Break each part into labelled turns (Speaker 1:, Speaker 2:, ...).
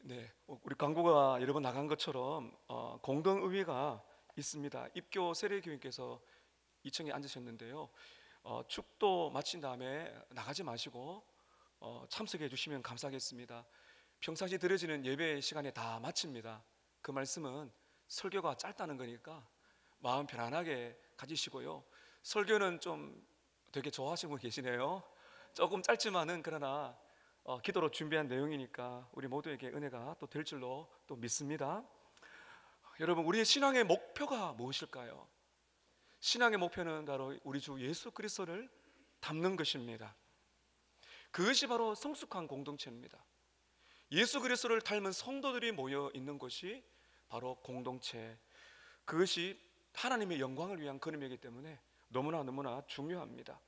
Speaker 1: 네, 우리 광고가 여러 번 나간 것처럼 공동의회가 있습니다. 입교 세례교인께서 2층에 앉으셨는데요. 축도 마친 다음에 나가지 마시고 참석해 주시면 감사하겠습니다. 평상시 드려지는 예배 시간에 다 마칩니다. 그 말씀은 설교가 짧다는 거니까 마음 편안하게 가지시고요. 설교는 좀 되게 좋아하시는 분 계시네요. 조금 짧지만은 그러나 기도로 준비한 내용이니까 우리 모두에게 은혜가 또 될 줄로 또 믿습니다. 여러분, 우리의 신앙의 목표가 무엇일까요? 신앙의 목표는 바로 우리 주 예수 그리스도를 닮는 것입니다. 그것이 바로 성숙한 공동체입니다. 예수 그리스도를 닮은 성도들이 모여 있는 곳이 바로 공동체, 그것이 하나님의 영광을 위한 걸음이기 때문에 너무나 중요합니다.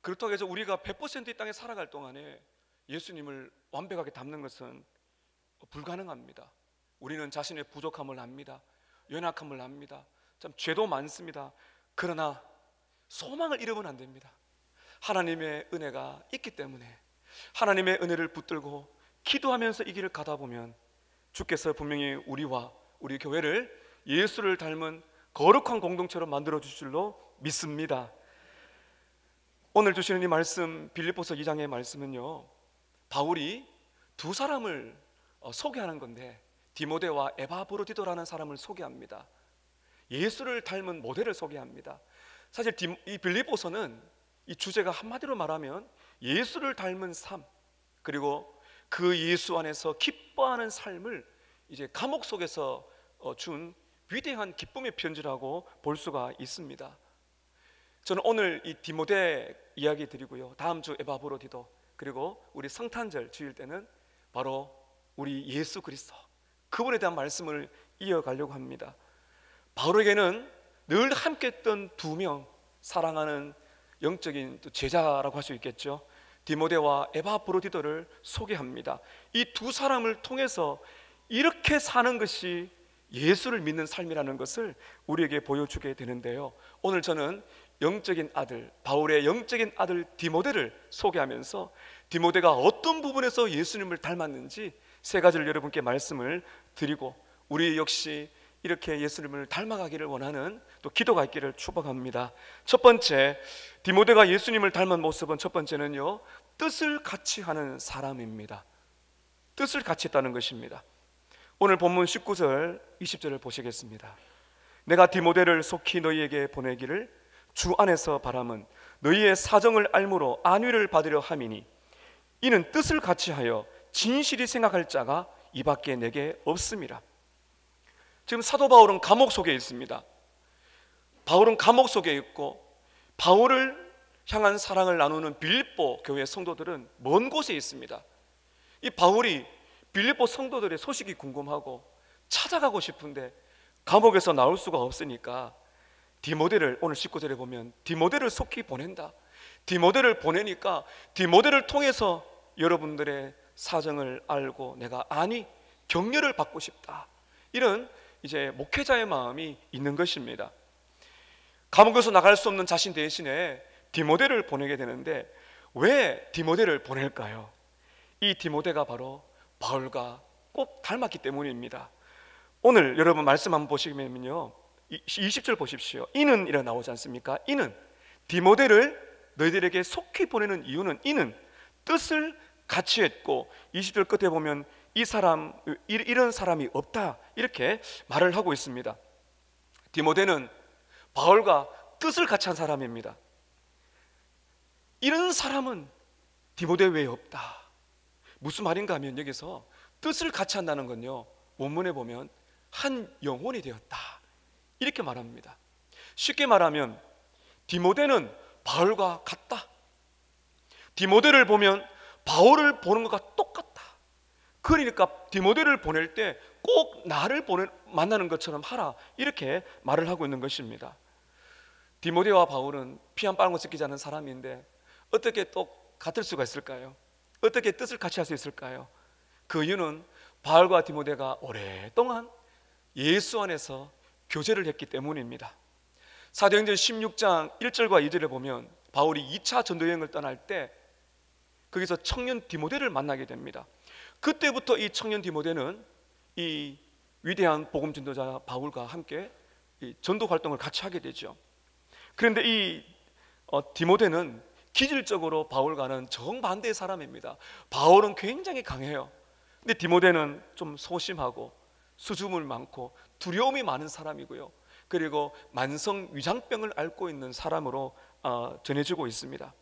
Speaker 1: 그렇다고 해서 우리가 100% 이 땅에 살아갈 동안에 예수님을 완벽하게 닮는 것은 불가능합니다. 우리는 자신의 부족함을 압니다. 연약함을 압니다. 참 죄도 많습니다. 그러나 소망을 잃으면 안 됩니다. 하나님의 은혜가 있기 때문에 하나님의 은혜를 붙들고 기도하면서 이 길을 가다 보면 주께서 분명히 우리와 우리 교회를 예수를 닮은 거룩한 공동체로 만들어 주실 줄로 믿습니다. 오늘 주시는 이 말씀, 빌립보서 2장의 말씀은요, 바울이 두 사람을 소개하는 건데 디모데와 에바브로디도라는 사람을 소개합니다. 예수를 닮은 모델을 소개합니다. 사실 이 빌립보서는 이 주제가 한마디로 말하면 예수를 닮은 삶, 그리고 그 예수 안에서 기뻐하는 삶을 이제 감옥 속에서 준 위대한 기쁨의 편지라고 볼 수가 있습니다. 저는 오늘 이 디모데 이야기 드리고요, 다음 주 에바브로디도, 그리고 우리 성탄절 주일 때는 바로 우리 예수 그리스도, 그분에 대한 말씀을 이어가려고 합니다. 바울에게는 늘 함께했던 두 명, 사랑하는 영적인 제자라고 할 수 있겠죠. 디모데와 에바브로디도를 소개합니다. 이 두 사람을 통해서 이렇게 사는 것이 예수를 믿는 삶이라는 것을 우리에게 보여주게 되는데요, 오늘 저는 영적인 아들, 바울의 영적인 아들 디모데를 소개하면서 디모데가 어떤 부분에서 예수님을 닮았는지 세 가지를 여러분께 말씀을 드리고, 우리 역시 이렇게 예수님을 닮아가기를 원하는 또 기도가 있기를 축복합니다. 첫 번째, 디모데가 예수님을 닮은 모습은 첫 번째는요, 뜻을 같이 하는 사람입니다. 뜻을 같이 했다는 것입니다. 오늘 본문 19절 20절을 보시겠습니다. 내가 디모데를 속히 너희에게 보내기를 주 안에서 바람은 너희의 사정을 알므로 안위를 받으려 함이니 이는 뜻을 같이 하여 진실이 생각할 자가 이 밖에 내게 없음이라. 지금 사도 바울은 감옥 속에 있습니다. 바울은 감옥 속에 있고, 바울을 향한 사랑을 나누는 빌립보 교회 성도들은 먼 곳에 있습니다. 이 바울이 빌립보 성도들의 소식이 궁금하고 찾아가고 싶은데 감옥에서 나올 수가 없으니까 디모데를, 오늘 19절에 보면 디모데를 속히 보낸다. 디모데를 보내니까 디모데를 통해서 여러분들의 사정을 알고 내가 안위, 격려를 받고 싶다, 이런 이제 목회자의 마음이 있는 것입니다. 감옥에서 나갈 수 없는 자신 대신에 디모데를 보내게 되는데 왜 디모데를 보낼까요? 이 디모데가 바로 바울과 꼭 닮았기 때문입니다. 오늘 여러분 말씀 한번 보시면요, 20절 보십시오. 이는 이라 나오지 않습니까? 이는 디모데를 너희들에게 속히 보내는 이유는 이는 뜻을 같이 했고, 20절 끝에 보면 이 사람, 이런 사람이 없다, 이렇게 말을 하고 있습니다. 디모데는 바울과 뜻을 같이 한 사람입니다. 이런 사람은 디모데 외에 없다. 무슨 말인가 하면 여기서 뜻을 같이 한다는 건요, 원문에 보면 한 영혼이 되었다, 이렇게 말합니다. 쉽게 말하면 디모데는 바울과 같다. 디모데를 보면 바울을 보는 것과 똑같다. 그러니까 디모데를 보낼 때 꼭 나를 만나는 것처럼 하라, 이렇게 말을 하고 있는 것입니다. 디모데와 바울은 피 한 방울 섞이지 않은 사람인데 어떻게 또 같을 수가 있을까요? 어떻게 뜻을 같이 할 수 있을까요? 그 이유는 바울과 디모데가 오랫동안 예수 안에서 교제를 했기 때문입니다. 사도행전 16장 1절과 2절에 보면 바울이 2차 전도여행을 떠날 때 거기서 청년 디모데를 만나게 됩니다. 그때부터 이 청년 디모데는 이 위대한 복음 전도자 바울과 함께 이 전도 활동을 같이 하게 되죠. 그런데 이 디모데는 기질적으로 바울과는 정반대의 사람입니다. 바울은 굉장히 강해요. 근데 디모데는 좀 소심하고 수줍음이 많고 두려움이 많은 사람이고요. 그리고 만성 위장병을 앓고 있는 사람으로 전해지고 있습니다.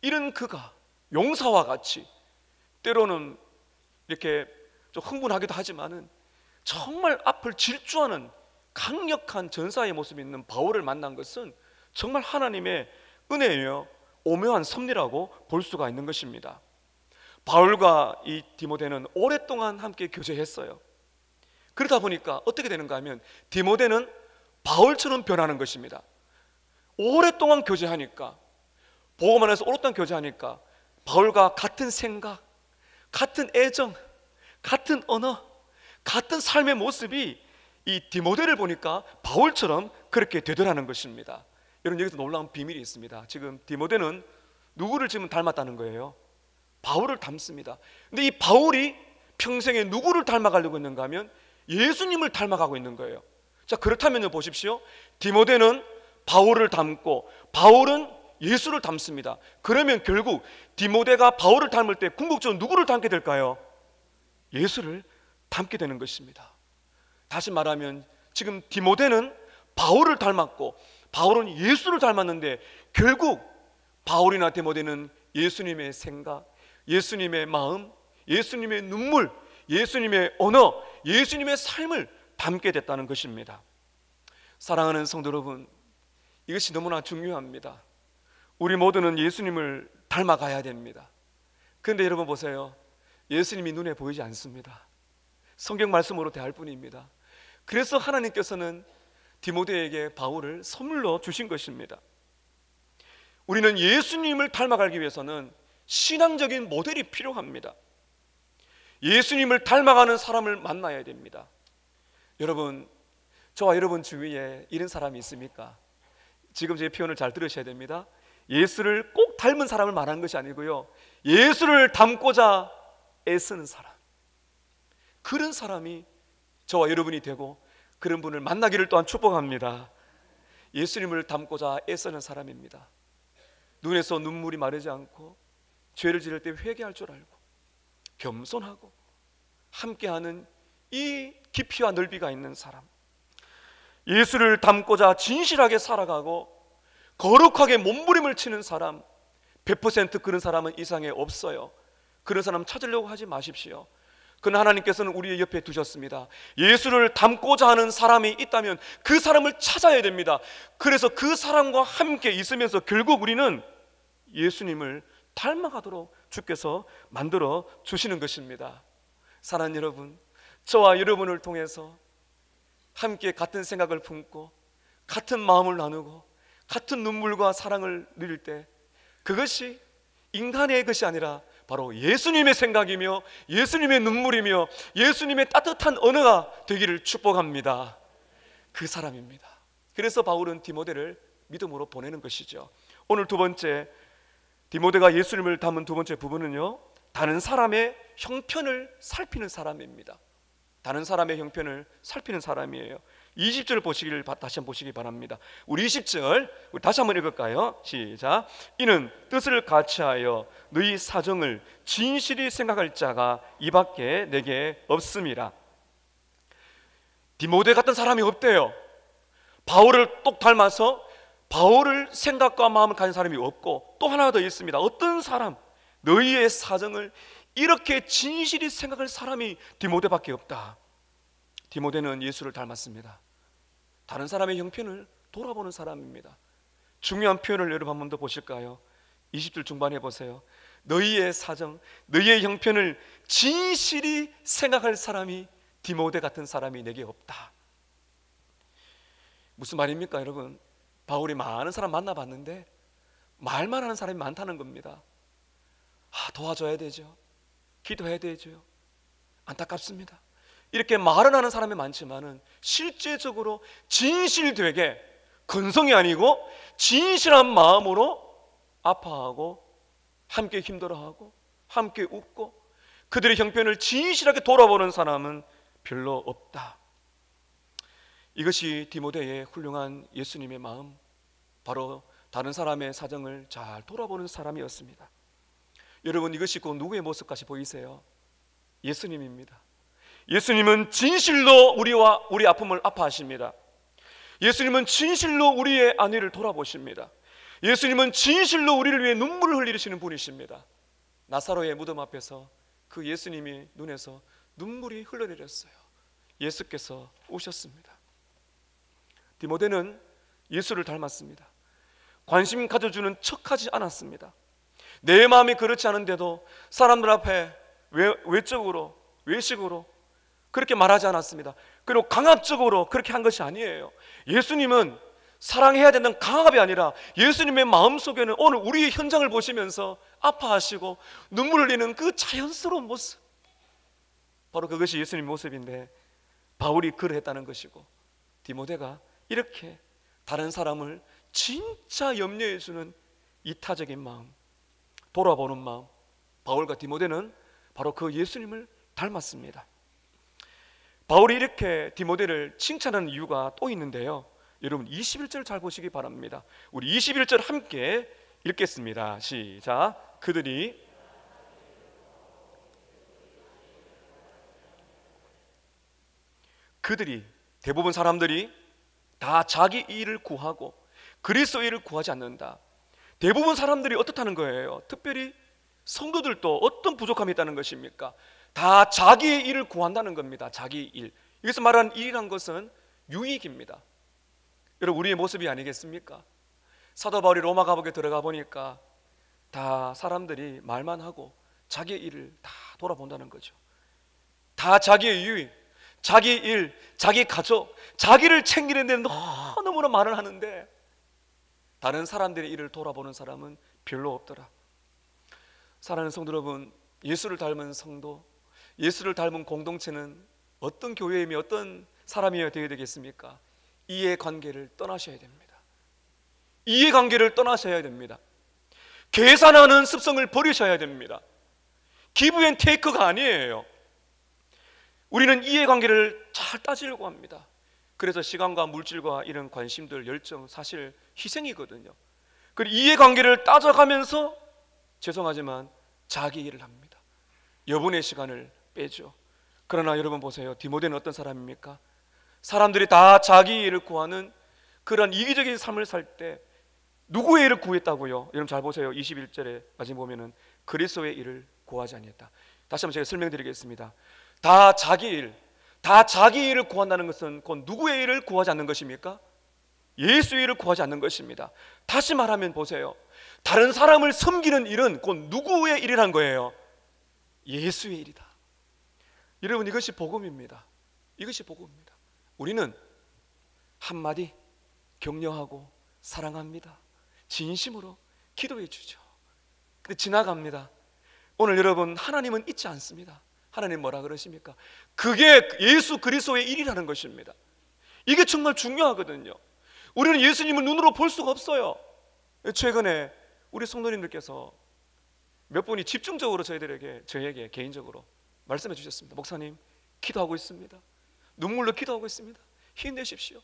Speaker 1: 이런 그가 용사와 같이 때로는 이렇게 좀 흥분하기도 하지만은 정말 앞을 질주하는 강력한 전사의 모습이 있는 바울을 만난 것은 정말 하나님의 은혜예요. 오묘한 섭리라고 볼 수가 있는 것입니다. 바울과 이 디모데는 오랫동안 함께 교제했어요. 그러다 보니까 어떻게 되는가 하면 디모데는 바울처럼 변하는 것입니다. 오랫동안 교제하니까, 복음 안에서 오랫동안 교제하니까 바울과 같은 생각, 같은 애정, 같은 언어, 같은 삶의 모습이 이 디모데를 보니까 바울처럼 그렇게 되더라는 것입니다. 여러분, 여기서 놀라운 비밀이 있습니다. 지금 디모데는 누구를 지금 닮았다는 거예요? 바울을 닮습니다. 근데 이 바울이 평생에 누구를 닮아가려고 했는가 하면 예수님을 닮아가고 있는 거예요. 자, 그렇다면요, 보십시오. 디모데는 바울을 닮고 바울은 예수를 닮습니다. 그러면 결국 디모데가 바울을 닮을 때 궁극적으로 누구를 닮게 될까요? 예수를 닮게 되는 것입니다. 다시 말하면 지금 디모데는 바울을 닮았고 바울은 예수를 닮았는데 결국 바울이나 디모데는 예수님의 생각, 예수님의 마음, 예수님의 눈물, 예수님의 언어, 예수님의 삶을 담게 됐다는 것입니다. 사랑하는 성도 여러분, 이것이 너무나 중요합니다. 우리 모두는 예수님을 닮아가야 됩니다. 그런데 여러분 보세요. 예수님이 눈에 보이지 않습니다. 성경 말씀으로 대할 뿐입니다. 그래서 하나님께서는 디모데에게 바울을 선물로 주신 것입니다. 우리는 예수님을 닮아가기 위해서는 신앙적인 모델이 필요합니다. 예수님을 닮아가는 사람을 만나야 됩니다. 여러분, 저와 여러분 주위에 이런 사람이 있습니까? 지금 제 표현을 잘 들으셔야 됩니다. 예수를 꼭 닮은 사람을 말하는 것이 아니고요, 예수를 닮고자 애쓰는 사람, 그런 사람이 저와 여러분이 되고 그런 분을 만나기를 또한 축복합니다. 예수님을 닮고자 애쓰는 사람입니다. 눈에서 눈물이 마르지 않고 죄를 지을 때 회개할 줄 알고 겸손하고 함께하는 이 깊이와 넓이가 있는 사람, 예수를 닮고자 진실하게 살아가고 거룩하게 몸부림을 치는 사람, 100% 그런 사람은 이 세상에 없어요. 그런 사람 찾으려고 하지 마십시오. 그러나 하나님께서는 우리의 옆에 두셨습니다. 예수를 닮고자 하는 사람이 있다면 그 사람을 찾아야 됩니다. 그래서 그 사람과 함께 있으면서 결국 우리는 예수님을 닮아가도록 주께서 만들어 주시는 것입니다. 사랑하는 여러분, 저와 여러분을 통해서 함께 같은 생각을 품고 같은 마음을 나누고 같은 눈물과 사랑을 누릴 때 그것이 인간의 것이 아니라 바로 예수님의 생각이며 예수님의 눈물이며 예수님의 따뜻한 언어가 되기를 축복합니다. 그 사람입니다. 그래서 바울은 디모데를 믿음으로 보내는 것이죠. 오늘 두 번째, 디모데가 예수님을 담은 두 번째 부분은요, 다른 사람의 형편을 살피는 사람입니다. 다른 사람의 형편을 살피는 사람이에요. 20절 보시기를 다시 한번 보시기 바랍니다. 우리 20절 우리 다시 한번 읽을까요? 시작. 이는 뜻을 같이하여 너희 사정을 진실히 생각할 자가 이밖에 내게 없음이라. 디모데 같은 사람이 없대요. 바울을 똑 닮아서 바울을 생각과 마음을 가진 사람이 없고, 또 하나 더 있습니다. 어떤 사람, 너희의 사정을 이렇게 진실히 생각할 사람이 디모데밖에 없다. 디모데는 예수를 닮았습니다. 다른 사람의 형편을 돌아보는 사람입니다. 중요한 표현을 여러분 한 번 더 보실까요? 20절 중반에 보세요. 너희의 사정, 너희의 형편을 진실히 생각할 사람이 디모데 같은 사람이 내게 없다. 무슨 말입니까, 여러분? 바울이 많은 사람 만나봤는데 말만 하는 사람이 많다는 겁니다. 도와줘야 되죠. 기도해야 되죠. 안타깝습니다. 이렇게 말은 하는 사람이 많지만은 실제적으로 진실되게, 건성이 아니고 진실한 마음으로 아파하고 함께 힘들어하고 함께 웃고 그들의 형편을 진실하게 돌아보는 사람은 별로 없다. 이것이 디모데의 훌륭한 예수님의 마음, 바로 다른 사람의 사정을 잘 돌아보는 사람이었습니다. 여러분, 이것이 곧 누구의 모습까지 보이세요? 예수님입니다. 예수님은 진실로 우리 아픔을 아파하십니다. 예수님은 진실로 우리의 안위를 돌아보십니다. 예수님은 진실로 우리를 위해 눈물을 흘리시는 분이십니다. 나사로의 무덤 앞에서 그 예수님이 눈에서 눈물이 흘러내렸어요. 예수께서 오셨습니다. 디모데는 예수를 닮았습니다. 관심 가져주는 척하지 않았습니다. 내 마음이 그렇지 않은데도 사람들 앞에 외식으로 그렇게 말하지 않았습니다. 그리고 강압적으로 그렇게 한 것이 아니에요. 예수님은 사랑해야 되는 강압이 아니라 예수님의 마음속에는 오늘 우리의 현장을 보시면서 아파하시고 눈물 흘리는 그 자연스러운 모습, 바로 그것이 예수님의 모습인데, 바울이 그러했다는 것이고, 디모데가 이렇게 다른 사람을 진짜 염려해 주는 이타적인 마음, 돌아보는 마음, 바울과 디모데는 바로 그 예수님을 닮았습니다. 바울이 이렇게 디모데를 칭찬하는 이유가 또 있는데요, 여러분 21절 잘 보시기 바랍니다. 우리 21절 함께 읽겠습니다. 시작. 그들이 대부분 사람들이 다 자기 일을 구하고 그리스도의 일을 구하지 않는다. 대부분 사람들이 어떻다는 거예요? 특별히 성도들도 어떤 부족함이 있다는 것입니까? 다 자기의 일을 구한다는 겁니다. 자기 일. 여기서 말하는 일이란 것은 유익입니다. 여러분, 우리의 모습이 아니겠습니까? 사도 바울이 로마 감옥에 들어가 보니까 다 사람들이 말만 하고 자기의 일을 다 돌아본다는 거죠. 다 자기의 유익, 자기 일, 자기 가족, 자기를 챙기는 데 너무나 말을 하는데 다른 사람들의 일을 돌아보는 사람은 별로 없더라. 사랑하는 성도 여러분, 예수를 닮은 성도, 예수를 닮은 공동체는 어떤 교회이며 어떤 사람이어야 되겠습니까? 이해관계를 떠나셔야 됩니다. 이해관계를 떠나셔야 됩니다. 계산하는 습성을 버리셔야 됩니다. 기브 앤 테이크가 아니에요. 우리는 이해관계를 잘 따지려고 합니다. 그래서 시간과 물질과 이런 관심들, 열정, 사실 희생이거든요. 그리고 이해관계를 따져가면서 죄송하지만 자기 일을 합니다. 여분의 시간을 빼죠. 그러나 여러분 보세요. 디모데는 어떤 사람입니까? 사람들이 다 자기 일을 구하는 그런 이기적인 삶을 살 때 누구의 일을 구했다고요? 여러분 잘 보세요. 21절에 마지막 보면은 그리스도의 일을 구하지 아니했다. 다시 한번 제가 설명드리겠습니다. 다 자기 일을 구한다는 것은 곧 누구의 일을 구하지 않는 것입니까? 예수의 일을 구하지 않는 것입니다. 다시 말하면 보세요. 다른 사람을 섬기는 일은 곧 누구의 일이란 거예요? 예수의 일이다. 여러분, 이것이 복음입니다. 이것이 복음입니다. 우리는 한마디 격려하고 사랑합니다. 진심으로 기도해 주죠. 근데 지나갑니다. 오늘 여러분, 하나님은 잊지 않습니다. 하나님 뭐라 그러십니까? 그게 예수 그리스도의 일이라는 것입니다. 이게 정말 중요하거든요. 우리는 예수님을 눈으로 볼 수가 없어요. 최근에 우리 성도님들께서 몇 분이 집중적으로 저에게 개인적으로 말씀해 주셨습니다. 목사님, 기도하고 있습니다. 눈물로 기도하고 있습니다. 힘내십시오.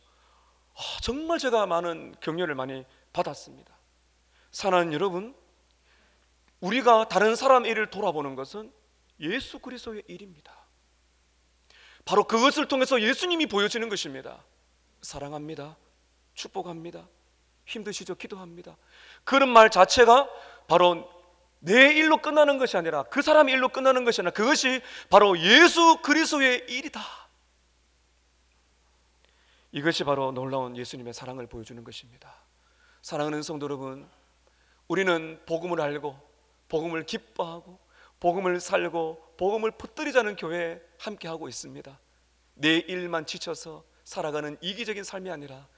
Speaker 1: 정말 제가 많은 격려를 많이 받았습니다. 사랑하는 여러분, 우리가 다른 사람의 일을 돌아보는 것은 예수 그리스도의 일입니다. 바로 그것을 통해서 예수님이 보여지는 것입니다. 사랑합니다. 축복합니다. 힘드시죠? 기도합니다. 그런 말 자체가 바로 내 일로 끝나는 것이 아니라 그 사람의 일로 끝나는 것이 아니라 그것이 바로 예수 그리스도의 일이다. 이것이 바로 놀라운 예수님의 사랑을 보여주는 것입니다. 사랑하는 성도 여러분, 우리는 복음을 알고 복음을 기뻐하고 복음을 살고 복음을 퍼뜨리자는 교회에 함께하고 있습니다. 내 일만 지쳐서 살아가는 이기적인 삶이 아니라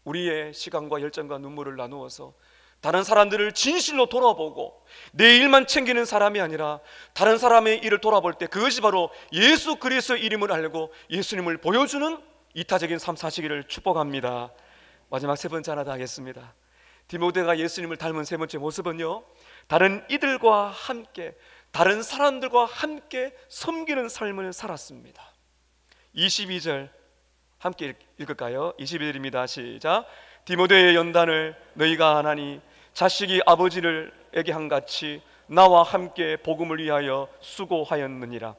Speaker 1: 우리의 시간과 열정과 눈물을 나누어서 다른 사람들을 진실로 돌아보고 내 일만 챙기는 사람이 아니라 다른 사람의 일을 돌아볼 때 그것이 바로 예수 그리스도의 일임을 알고 예수님을 보여주는 이타적인 삶 사시기를 축복합니다. 마지막 세 번째 하나 더 하겠습니다. 디모데가 예수님을 닮은 세 번째 모습은요, 다른 이들과 함께 다른 사람들과 함께 섬기는 삶을 살았습니다. 22절 함께 읽을까요? 22절입니다. 시작. 디모데의 연단을 너희가 안하니 자식이 아버지를에게 한같이 나와 함께 복음을 위하여 수고하였느니라.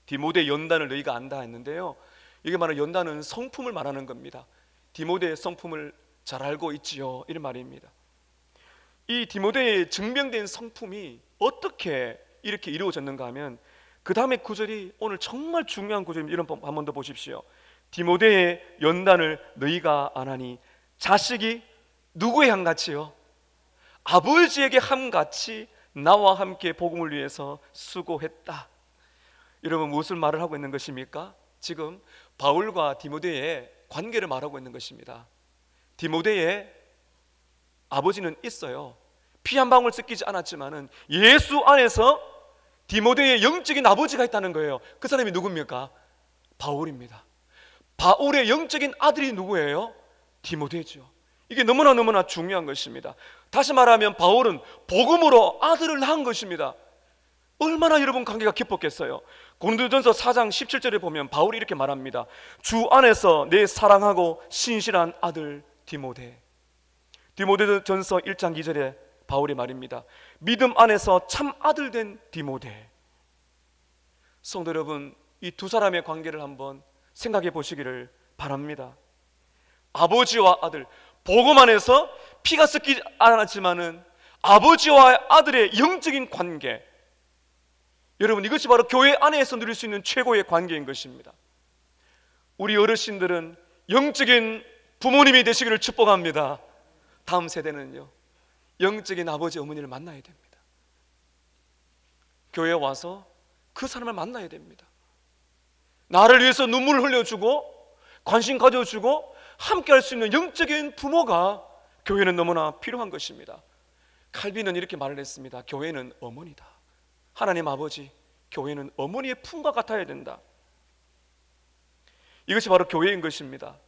Speaker 1: 디모데의 연단을 너희가 안다 했는데요, 이게 말하는 연단은 성품을 말하는 겁니다. 디모데의 성품을 잘 알고 있지요, 이런 말입니다. 이 디모데의 증명된 성품이 어떻게 이렇게 이루어졌는가 하면 그 다음에 구절이 오늘 정말 중요한 구절입니다. 이런 한 번 더 보십시오. 디모데의 연단을 너희가 안하니 자식이 누구의 한같이요? 아버지에게 한같이 나와 함께 복음을 위해서 수고했다. 여러분, 무엇을 말을 하고 있는 것입니까? 지금 바울과 디모데의 관계를 말하고 있는 것입니다. 디모데의 아버지는 있어요. 피 한 방울 섞이지 않았지만은 예수 안에서 디모데의 영적인 아버지가 있다는 거예요. 그 사람이 누굽니까? 바울입니다. 바울의 영적인 아들이 누구예요? 디모데죠. 이게 너무나 중요한 것입니다. 다시 말하면 바울은 복음으로 아들을 낳은 것입니다. 얼마나 여러분 관계가 깊었겠어요. 고린도전서 4장 17절에 보면 바울이 이렇게 말합니다. 주 안에서 내 사랑하고 신실한 아들 디모데. 디모데전서 1장 2절에 바울이 말입니다. 믿음 안에서 참 아들 된 디모데. 성도 여러분, 이 두 사람의 관계를 한번 생각해 보시기를 바랍니다. 아버지와 아들, 복음 안에서 피가 섞이지 않았지만은 아버지와 아들의 영적인 관계, 여러분, 이것이 바로 교회 안에서 누릴 수 있는 최고의 관계인 것입니다. 우리 어르신들은 영적인 부모님이 되시기를 축복합니다. 다음 세대는요, 영적인 아버지 어머니를 만나야 됩니다. 교회에 와서 그 사람을 만나야 됩니다. 나를 위해서 눈물을 흘려주고 관심 가져주고 함께 할 수 있는 영적인 부모가 교회는 너무나 필요한 것입니다. 칼빈은 이렇게 말을 했습니다. 교회는 어머니다. 하나님 아버지, 교회는 어머니의 품과 같아야 된다. 이것이 바로 교회인 것입니다.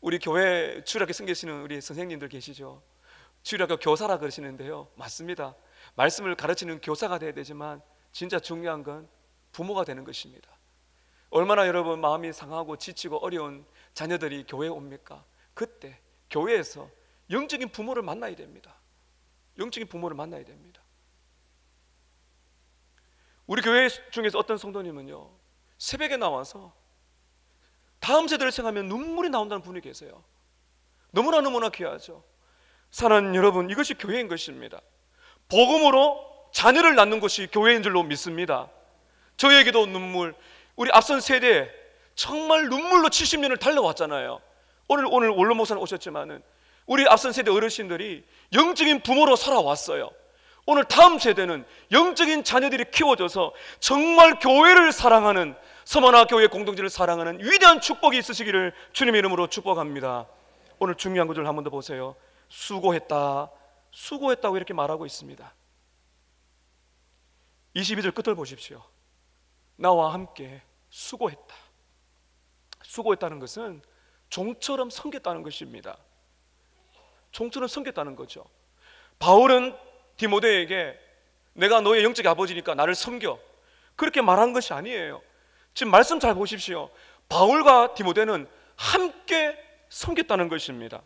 Speaker 1: 우리 교회 주일학교 섬기시는 우리 선생님들 계시죠? 주일학교 교사라 그러시는데요, 맞습니다. 말씀을 가르치는 교사가 돼야 되지만 진짜 중요한 건 부모가 되는 것입니다. 얼마나 여러분 마음이 상하고 지치고 어려운 자녀들이 교회에 옵니까? 그때 교회에서 영적인 부모를 만나야 됩니다. 영적인 부모를 만나야 됩니다. 우리 교회 중에서 어떤 성도님은요, 새벽에 나와서 다음 세대를 생각하면 눈물이 나온다는 분이 계세요. 너무나 귀하죠. 사랑하는 여러분, 이것이 교회인 것입니다. 복음으로 자녀를 낳는 것이 교회인 줄로 믿습니다. 저에게도 눈물, 우리 앞선 세대 정말 눈물로 70년을 달려왔잖아요. 오늘 원로 목사님 오셨지만은 우리 앞선 세대 어르신들이 영적인 부모로 살아왔어요. 오늘 다음 세대는 영적인 자녀들이 키워져서 정말 교회를 사랑하는, 서머나 교회 공동체를 사랑하는 위대한 축복이 있으시기를 주님의 이름으로 축복합니다. 오늘 중요한 구절 한 번 더 보세요. 수고했다, 수고했다고 이렇게 말하고 있습니다. 22절 끝을 보십시오. 나와 함께 수고했다. 수고했다는 것은 종처럼 섬겼다는 것입니다. 종처럼 섬겼다는 거죠. 바울은 디모데에게 내가 너의 영적 아버지니까 나를 섬겨, 그렇게 말한 것이 아니에요. 지금 말씀 잘 보십시오. 바울과 디모데는 함께 섬겼다는 것입니다.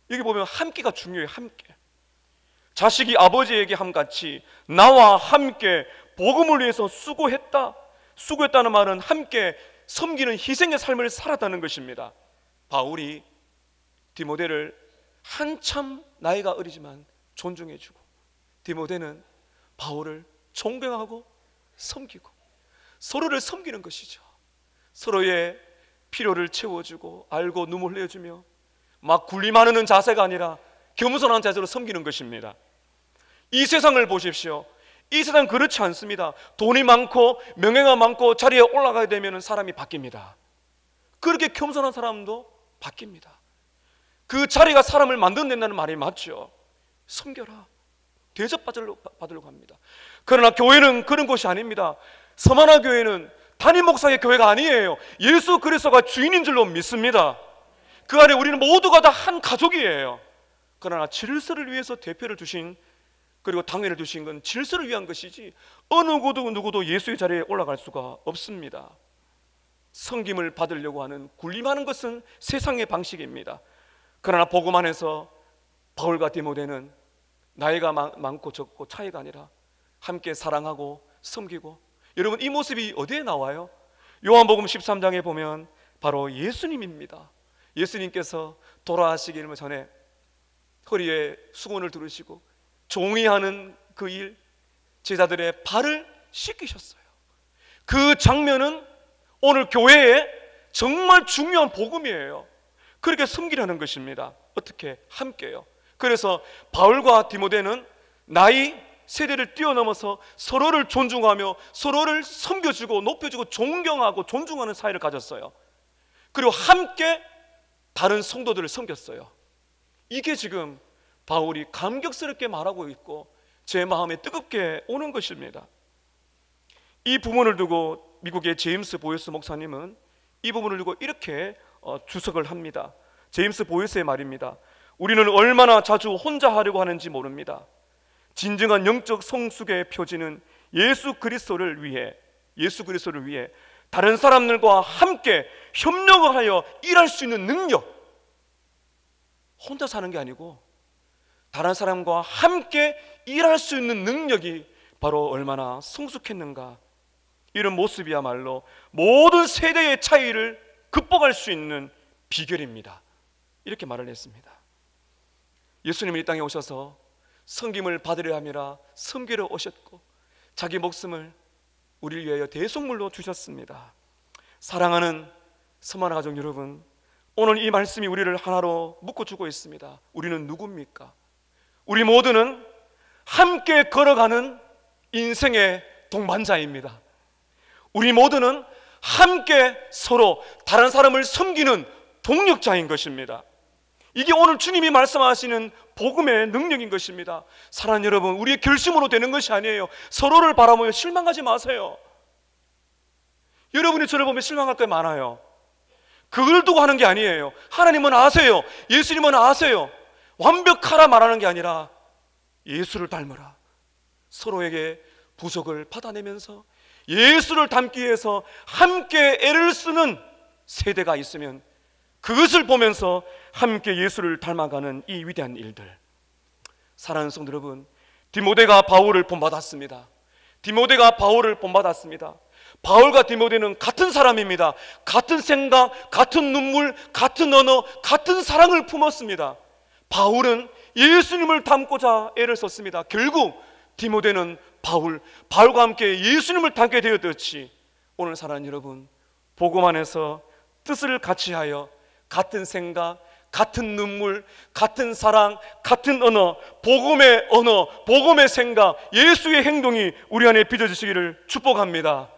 Speaker 1: 여기 보면 함께가 중요해요. 함께. 자식이 아버지에게 함같이 나와 함께 복음을 위해서 수고했다. 수고했다는 말은 함께 섬기는 희생의 삶을 살았다는 것입니다. 바울이 디모데를 한참 나이가 어리지만 존중해주고, 디모데는 바울을 존경하고 섬기고, 서로를 섬기는 것이죠. 서로의 필요를 채워주고 알고 눈물 흘려주며 막 군림하는 자세가 아니라 겸손한 자세로 섬기는 것입니다. 이 세상을 보십시오. 이 세상 그렇지 않습니다. 돈이 많고 명예가 많고 자리에 올라가게 되면 사람이 바뀝니다. 그렇게 겸손한 사람도 바뀝니다. 그 자리가 사람을 만들어낸다는 말이 맞죠. 섬겨라, 대접받으려고 합니다. 그러나 교회는 그런 곳이 아닙니다. 서만화 교회는 담임 목사의 교회가 아니에요. 예수 그리스도가 주인인 줄로 믿습니다. 그 안에 우리는 모두가 다 한 가족이에요. 그러나 질서를 위해서 대표를 주신 그리고 당회를 두신 건 질서를 위한 것이지 어느 누구도 예수의 자리에 올라갈 수가 없습니다. 섬김을 받으려고 하는 군림하는 것은 세상의 방식입니다. 그러나 복음 안에서 바울과 디모데는 나이가 많고 적고 차이가 아니라 함께 사랑하고 섬기고, 여러분 이 모습이 어디에 나와요? 요한복음 13장에 보면 바로 예수님입니다. 예수님께서 돌아가시기 전에 허리에 수건을 두르시고 종이 하는 그 일, 제자들의 발을 씻기셨어요. 그 장면은 오늘 교회에 정말 중요한 복음이에요. 그렇게 섬기라는 것입니다. 어떻게? 함께요. 그래서 바울과 디모데는 나이 세대를 뛰어넘어서 서로를 존중하며 서로를 섬겨주고 높여주고 존경하고 존중하는 사이를 가졌어요. 그리고 함께 다른 성도들을 섬겼어요. 이게 지금 바울이 감격스럽게 말하고 있고 제 마음에 뜨겁게 오는 것입니다. 이 부분을 두고 미국의 제임스 보이스 목사님은 이 부분을 두고 이렇게 주석을 합니다. 제임스 보이스의 말입니다. 우리는 얼마나 자주 혼자 하려고 하는지 모릅니다. 진정한 영적 성숙의 표지는 예수 그리스도를 위해 다른 사람들과 함께 협력하여 일할 수 있는 능력, 혼자 사는 게 아니고 다른 사람과 함께 일할 수 있는 능력이 바로 얼마나 성숙했는가, 이런 모습이야말로 모든 세대의 차이를 극복할 수 있는 비결입니다. 이렇게 말을 했습니다. 예수님은 이 땅에 오셔서 섬김을 받으려 함이라 섬기러 오셨고 자기 목숨을 우리를 위하여 대속물로 주셨습니다. 사랑하는 서만화 가족 여러분, 오늘 이 말씀이 우리를 하나로 묶어주고 있습니다. 우리는 누굽니까? 우리 모두는 함께 걸어가는 인생의 동반자입니다. 우리 모두는 함께 서로 다른 사람을 섬기는 동력자인 것입니다. 이게 오늘 주님이 말씀하시는 복음의 능력인 것입니다. 사랑하는 여러분, 우리의 결심으로 되는 것이 아니에요. 서로를 바라보며 실망하지 마세요. 여러분이 저를 보면 실망할 게 많아요. 그걸 두고 하는 게 아니에요. 하나님은 아세요. 예수님은 아세요. 완벽하라 말하는 게 아니라 예수를 닮으라. 서로에게 부족을 받아내면서 예수를 닮기 위해서 함께 애를 쓰는 세대가 있으면 그것을 보면서 함께 예수를 닮아가는 이 위대한 일들. 사랑하는 성도 여러분, 디모데가 바울을 본받았습니다. 바울과 디모데는 같은 사람입니다. 같은 생각, 같은 눈물, 같은 언어, 같은 사랑을 품었습니다. 바울은 예수님을 닮고자 애를 썼습니다. 결국 디모데는 바울과 함께 예수님을 닮게 되었듯이 오늘 사랑하는 여러분, 복음 안에서 뜻을 같이 하여 같은 생각, 같은 눈물, 같은 사랑, 같은 언어, 복음의 생각, 예수의 행동이 우리 안에 빚어지시기를 축복합니다.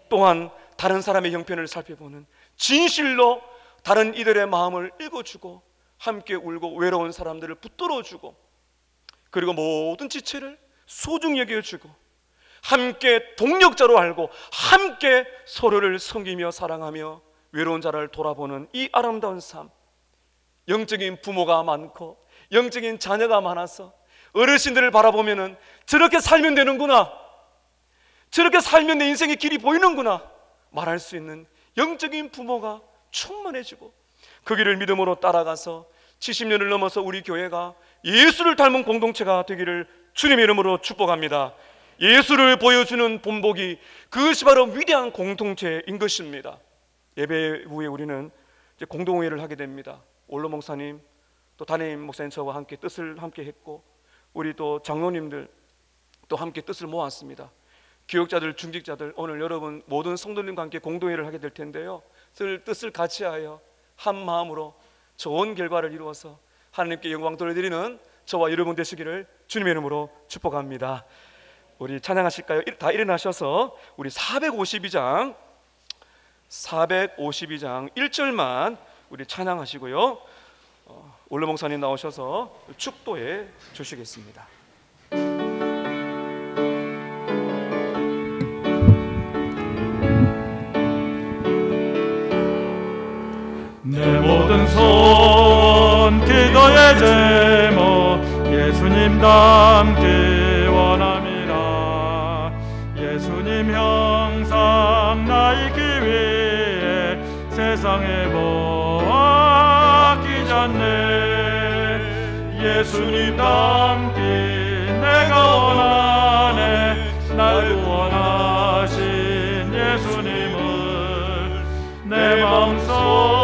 Speaker 1: 또한 다른 사람의 형편을 살펴보는 진실로 다른 이들의 마음을 읽어주고 함께 울고 외로운 사람들을 붙들어주고 그리고 모든 지체를 소중히 여겨주고 함께 동력자로 알고 함께 서로를 섬기며 사랑하며 외로운 자를 돌아보는 이 아름다운 삶. 영적인 부모가 많고 영적인 자녀가 많아서 어르신들을 바라보면은 저렇게 살면 되는구나, 저렇게 살면 내 인생의 길이 보이는구나 말할 수 있는 영적인 부모가 충만해지고 그 길을 믿음으로 따라가서 70년을 넘어서 우리 교회가 예수를 닮은 공동체가 되기를 주님의 이름으로 축복합니다. 예수를 보여주는 본보기, 그것이 바로 위대한 공동체인 것입니다. 예배 후에 우리는 이제 공동회의를 하게 됩니다. 올로 목사님, 또 담임 목사님 저와 함께 뜻을 함께 했고 우리 또 장로님들 또 함께 뜻을 모았습니다. 교육자들, 중직자들, 오늘 여러분 모든 성도님과 함께 공동회의를 하게 될 텐데요, 뜻을 같이 하여 한 마음으로 좋은 결과를 이루어서 하나님께 영광 돌려드리는 저와 여러분 되시기를 주님의 이름으로 축복합니다. 우리 찬양하실까요? 다 일어나셔서 우리 452장 1절만 우리 찬양하시고요, 올로 목사님 나오셔서 축도해 주시겠습니다.
Speaker 2: 내 모든 손 그거의 제목 예수님 닮기 살기 위해 세상에 맡기지 않네. 예수님 닮기 내가 원하네. 날 구원하신 예수님을 내 마음속